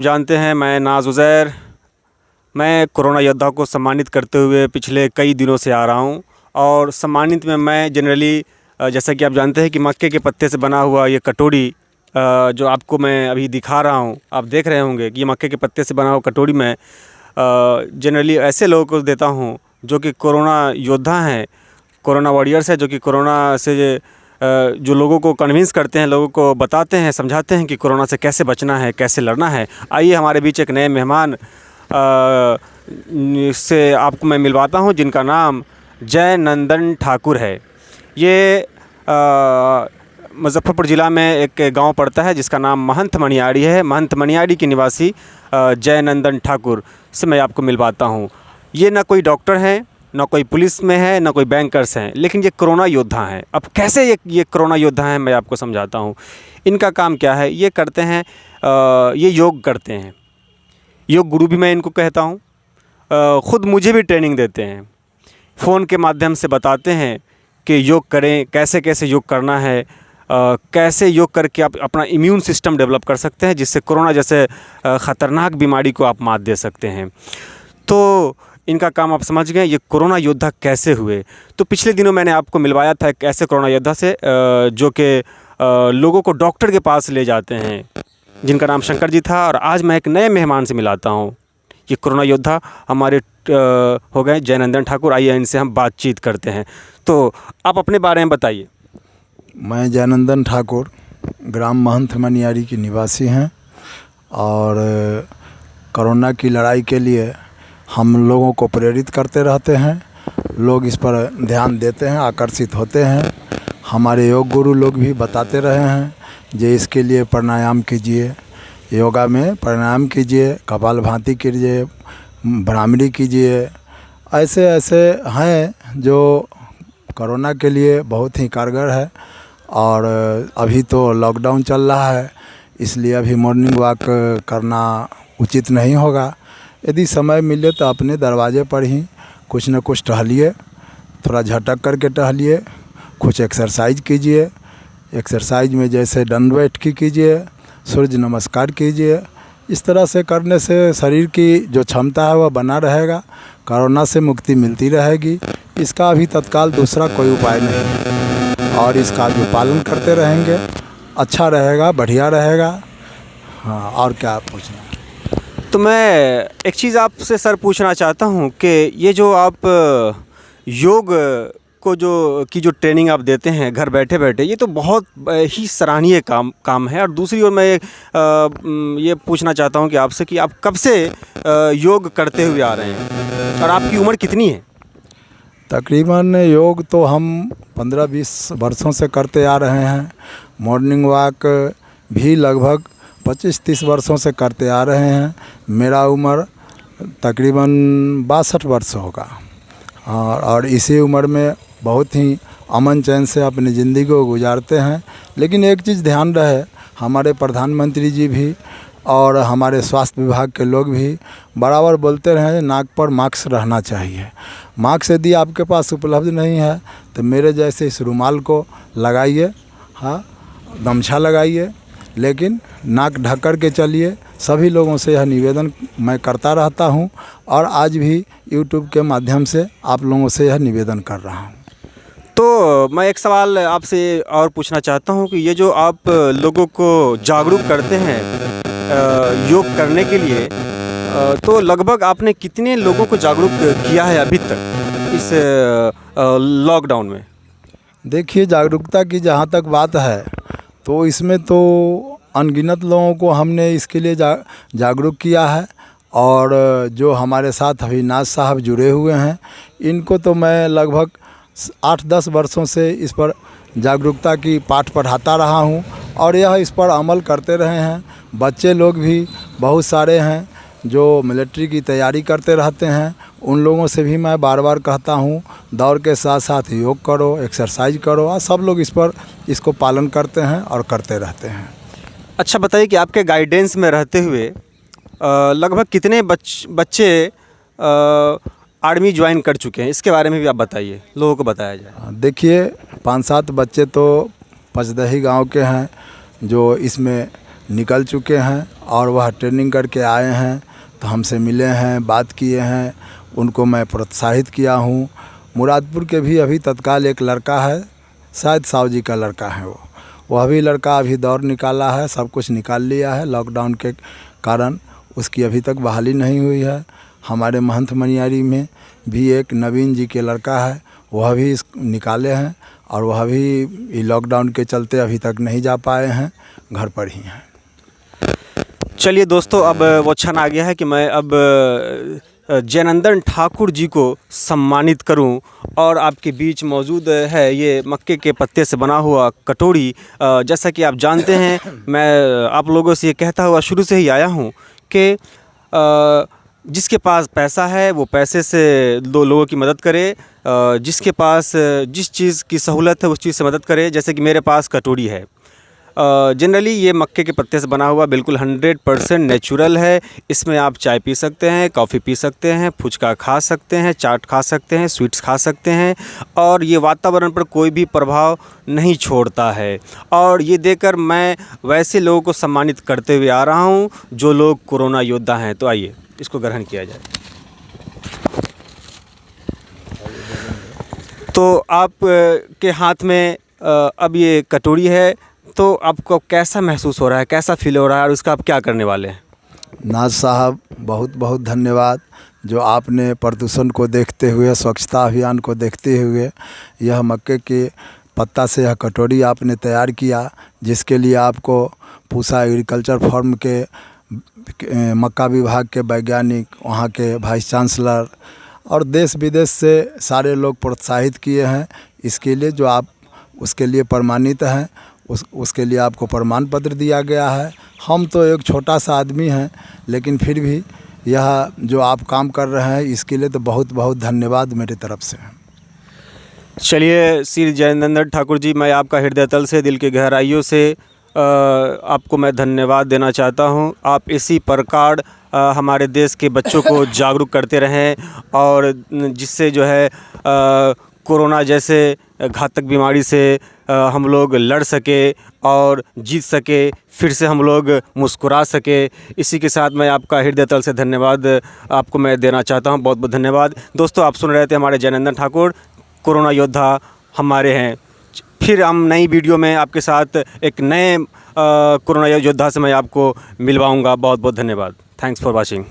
जानते हैं मैं नाज उज़ैर, मैं कोरोना योद्धा को सम्मानित करते हुए पिछले कई दिनों से आ रहा हूं। और सम्मानित में मैं जनरली जैसा कि आप जानते हैं कि मक्के के पत्ते से बना हुआ ये कटोरी जो आपको मैं अभी दिखा रहा हूं, आप देख रहे होंगे कि ये मक्के के पत्ते से बना हुआ कटोरी मैं जनरली ऐसे लोगों को देता हूं जो कि कोरोना योद्धा हैं, कोरोना वॉरियर्स है, जो कि कोरोना से जो लोगों को कन्विंस करते हैं, लोगों को बताते हैं, समझाते हैं कि कोरोना से कैसे बचना है, कैसे लड़ना है। आइए हमारे बीच एक नए मेहमान से आपको मैं मिलवाता हूं, जिनका नाम जय नंदन ठाकुर है। ये मुज़फ़्फ़रपुर ज़िला में एक गांव पड़ता है जिसका नाम महंत मनियारी है। महंत मनियारी के निवासी जय नंदन ठाकुर से मैं आपको मिलवाता हूं। ये ना कोई डॉक्टर हैं, ना कोई पुलिस में है, ना कोई बैंकर्स हैं, लेकिन ये कोरोना योद्धा हैं। अब कैसे ये कोरोना योद्धा हैं मैं आपको समझाता हूँ। इनका काम क्या है, ये करते हैं ये योग करते हैं। योग गुरु भी मैं इनको कहता हूँ। ख़ुद मुझे भी ट्रेनिंग देते हैं, फ़ोन के माध्यम से बताते हैं कि योग करें, कैसे कैसे योग करना है, कैसे योग करके आप अपना इम्यून सिस्टम डेवलप कर सकते हैं, जिससे कोरोना जैसे ख़तरनाक बीमारी को आप मात दे सकते हैं। तो इनका काम आप समझ गए। ये कोरोना योद्धा कैसे हुए, तो पिछले दिनों मैंने आपको मिलवाया था एक ऐसे कोरोना योद्धा से जो कि लोगों को डॉक्टर के पास ले जाते हैं, जिनका नाम शंकर जी था। और आज मैं एक नए मेहमान से मिलाता हूँ। ये कोरोना योद्धा हमारे हो गए जय नंदन ठाकुर। आइए इनसे हम बातचीत करते हैं। तो आप अपने बारे में बताइए। मैं जय नंदन ठाकुर ग्राम महंत मनियारी की निवासी हैं और कोरोना की लड़ाई के लिए हम लोगों को प्रेरित करते रहते हैं। लोग इस पर ध्यान देते हैं, आकर्षित होते हैं। हमारे योग गुरु लोग भी बताते रहे हैं जे इसके लिए प्राणायाम कीजिए, योगा में प्राणायाम कीजिए, कपालभाति कीजिए, भ्रामरी कीजिए। ऐसे ऐसे हैं जो कोरोना के लिए बहुत ही कारगर है। और अभी तो लॉकडाउन चल रहा है, इसलिए अभी मॉर्निंग वॉक करना उचित नहीं होगा। यदि समय मिले तो अपने दरवाजे पर ही कुछ न कुछ टहलिए, थोड़ा झटक करके टहलिए, कुछ एक्सरसाइज कीजिए। एक्सरसाइज में जैसे दंड बैठकी कीजिए, सूर्य नमस्कार कीजिए। इस तरह से करने से शरीर की जो क्षमता है वह बना रहेगा, कोरोना से मुक्ति मिलती रहेगी। इसका अभी तत्काल दूसरा कोई उपाय नहीं है और इसका जो पालन करते रहेंगे अच्छा रहेगा, बढ़िया रहेगा। हाँ, और क्या पूछना है? तो मैं एक चीज़ आपसे सर पूछना चाहता हूँ कि ये जो आप योग को जो ट्रेनिंग आप देते हैं घर बैठे बैठे, ये तो बहुत ही सराहनीय काम है। और दूसरी ओर मैं ये पूछना चाहता हूँ कि आपसे कि आप कब से योग करते हुए आ रहे हैं और आपकी उम्र कितनी है? तकरीबन योग तो हम 15-20 वर्षों से करते आ रहे हैं। मॉर्निंग वॉक भी लगभग 25-30 वर्षों से करते आ रहे हैं। मेरा उम्र तकरीबन 62 वर्ष होगा और इसी उम्र में बहुत ही अमन चैन से अपनी ज़िंदगी को गुजारते हैं। लेकिन एक चीज़ ध्यान रहे, हमारे प्रधानमंत्री जी भी और हमारे स्वास्थ्य विभाग के लोग भी बराबर बोलते रहे नाक पर मास्क रहना चाहिए। मास्क यदि आपके पास उपलब्ध नहीं है तो मेरे जैसे इस रुमाल को लगाइए, हाँ, गमछा लगाइए, लेकिन नाक ढक कर के चलिए। सभी लोगों से यह निवेदन मैं करता रहता हूं और आज भी यूट्यूब के माध्यम से आप लोगों से यह निवेदन कर रहा हूं। तो मैं एक सवाल आपसे और पूछना चाहता हूं कि ये जो आप लोगों को जागरूक करते हैं योग करने के लिए, तो लगभग आपने कितने लोगों को जागरूक किया है अभी तक इस लॉकडाउन में? देखिए, जागरूकता की जहाँ तक बात है तो इसमें तो अनगिनत लोगों को हमने इसके लिए जागरूक किया है। और जो हमारे साथ अविनाश साहब जुड़े हुए हैं, इनको तो मैं लगभग 8-10 वर्षों से इस पर जागरूकता की पाठ पढ़ाता रहा हूं और यह इस पर अमल करते रहे हैं। बच्चे लोग भी बहुत सारे हैं जो मिलिट्री की तैयारी करते रहते हैं, उन लोगों से भी मैं बार बार कहता हूँ दौड़ के साथ साथ योग करो, एक्सरसाइज करो। और सब लोग इसको पालन करते हैं और करते रहते हैं। अच्छा बताइए कि आपके गाइडेंस में रहते हुए लगभग कितने बच्चे आर्मी ज्वाइन कर चुके हैं, इसके बारे में भी आप बताइए, लोगों को बताया जाए। देखिए, 5-7 बच्चे तो पचदही गांव के हैं जो इसमें निकल चुके हैं और वह ट्रेनिंग करके आए हैं, तो हमसे मिले हैं, बात किए हैं, उनको मैं प्रोत्साहित किया हूँ। मुरादपुर के भी अभी तत्काल एक लड़का है, शायद साहू जी का लड़का है, वह भी लड़का अभी दौड़ निकाला है, सब कुछ निकाल लिया है। लॉकडाउन के कारण उसकी अभी तक बहाली नहीं हुई है। हमारे महंत मनियारी में भी एक नवीन जी के लड़का है, वह भी निकाले हैं और वह भी लॉकडाउन के चलते अभी तक नहीं जा पाए हैं, घर पर ही हैं। चलिए दोस्तों, अब वो क्षण आ गया है कि मैं अब जयनंदन ठाकुर जी को सम्मानित करूं और आपके बीच मौजूद है ये मक्के के पत्ते से बना हुआ कटोरी। जैसा कि आप जानते हैं, मैं आप लोगों से ये कहता हुआ शुरू से ही आया हूं कि जिसके पास पैसा है वो पैसे से दो लोगों की मदद करे, जिसके पास जिस चीज़ की सहूलत है उस चीज़ से मदद करे। जैसे कि मेरे पास कटोरी है, जनरली ये मक्के के पत्ते से बना हुआ बिल्कुल 100% नेचुरल है। इसमें आप चाय पी सकते हैं, कॉफ़ी पी सकते हैं, फुचका खा सकते हैं, चाट खा सकते हैं, स्वीट्स खा सकते हैं और ये वातावरण पर कोई भी प्रभाव नहीं छोड़ता है। और ये देकर मैं वैसे लोगों को सम्मानित करते हुए आ रहा हूँ जो लोग कोरोना योद्धा हैं। तो आइए इसको ग्रहण किया जाए। तो आप के हाथ में अब ये कटोरी है, तो आपको कैसा महसूस हो रहा है, कैसा फील हो रहा है और उसका आप क्या करने वाले हैं? नाज साहब, बहुत बहुत धन्यवाद जो आपने प्रदूषण को देखते हुए, स्वच्छता अभियान को देखते हुए यह मक्के के पत्ता से यह कटोरी आपने तैयार किया, जिसके लिए आपको पूसा एग्रीकल्चर फॉर्म के मक्का विभाग के वैज्ञानिक, वहाँ के वाइस चांसलर और देश विदेश से सारे लोग प्रोत्साहित किए हैं। इसके लिए जो आप उसके लिए प्रमाणित हैं, उसके लिए आपको प्रमाण पत्र दिया गया है। हम तो एक छोटा सा आदमी हैं, लेकिन फिर भी यह जो आप काम कर रहे हैं इसके लिए तो बहुत बहुत धन्यवाद मेरी तरफ से। चलिए श्री जयनंदन ठाकुर जी, मैं आपका हृदय तल से, दिल की गहराइयों से आपको मैं धन्यवाद देना चाहता हूं। आप इसी प्रकार हमारे देश के बच्चों को जागरूक करते रहें और जिससे जो है कोरोना जैसे घातक बीमारी से हम लोग लड़ सके और जीत सके, फिर से हम लोग मुस्कुरा सके। इसी के साथ मैं आपका हृदय तल से धन्यवाद आपको मैं देना चाहता हूं। बहुत बहुत धन्यवाद। दोस्तों, आप सुन रहे थे हमारे जयनंदन ठाकुर, कोरोना योद्धा हमारे हैं। फिर हम नई वीडियो में आपके साथ एक नए कोरोना योद्धा से मैं आपको मिलवाऊंगा। बहुत बहुत धन्यवाद। Thanks for watching.